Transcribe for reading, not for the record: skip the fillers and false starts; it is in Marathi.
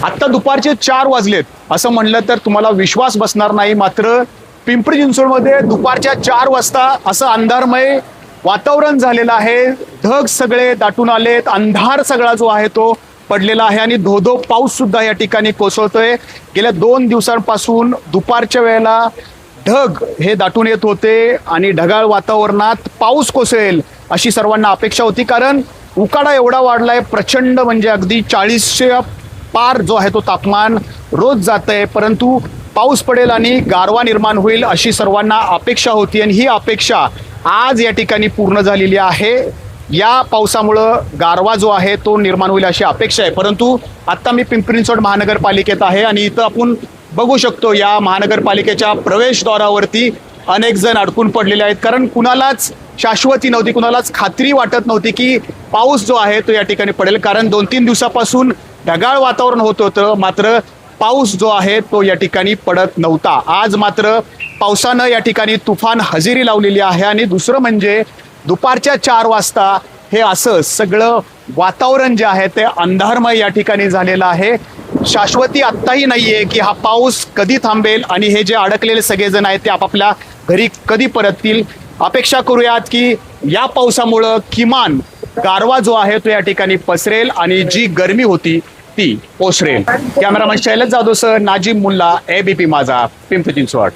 आत्ता दुपारचे 4 वाजलेत असं म्हणलं तर तुम्हाला विश्वास बसणार नाही, मात्र पिंपरी चिंचवडमध्ये दुपारच्या 4 वाजता असं अंधारमय वातावरण झालेलं आहे. ढग सगळे दाटून आलेत, अंधार सगळा जो आहे तो पडलेला आहे आणि धोधो पाऊस सुद्धा या ठिकाणी कोसळतोय. गेल्या 2 दिवसांपासून दुपारच्या वेळेला ढग हे दाटून येत होते आणि ढगाळ वातावरणात पाऊस कोसळेल अशी सर्वांना अपेक्षा होती, कारण उकाडा एवढा वाढलाय प्रचंड, म्हणजे अगदी 40च्या पार जो आहे तो तापमान रोज जात आहे. परंतु पाऊस पडेल आणि गारवा निर्माण होईल अशी सर्वांना अपेक्षा होती आणि ही अपेक्षा आज या ठिकाणी पूर्ण झालेली आहे. या पावसामुळं गारवा जो आहे तो निर्माण होईल अशी अपेक्षा आहे. परंतु आत्ता मी पिंपरी चिंचवड महानगरपालिकेत आहे आणि इथं आपण बघू शकतो या महानगरपालिकेच्या प्रवेशद्वारावरती अनेक जण अडकून पडलेले आहेत, कारण कुणालाच शाश्वती नव्हती, कुणालाच खात्री वाटत नव्हती की पाऊस जो आहे तो या ठिकाणी पडेल. कारण 2-3 दिवसापासून ढगाळ वातावरण होत होतं, मात्र पाऊस जो आहे तो या ठिकाणी पडत नव्हता. आज मात्र पावसानं या ठिकाणी तुफान हजेरी लावलेली आहे आणि दुसरं म्हणजे दुपारच्या 4 वाजता हे असं सगळं वातावरण जे आहे ते अंधारमय या ठिकाणी झालेलं आहे. शाश्वती आत्ताही नाहीये की हा पाऊस कधी थांबेल आणि हे जे अडकलेले सगळेजण आहेत ते आपापल्या घरी कधी परततील. अपेक्षा करूयात की या पावसामुळं किमान गारवा जो आहे तो या ठिकाणी पसरेल आणि जी गरमी होती ती ओसरेल. कॅमेरामन शैलेश जाधव सह नाजिम मुल्ला, एबीपी माझा, पिंपरी चिंचवड.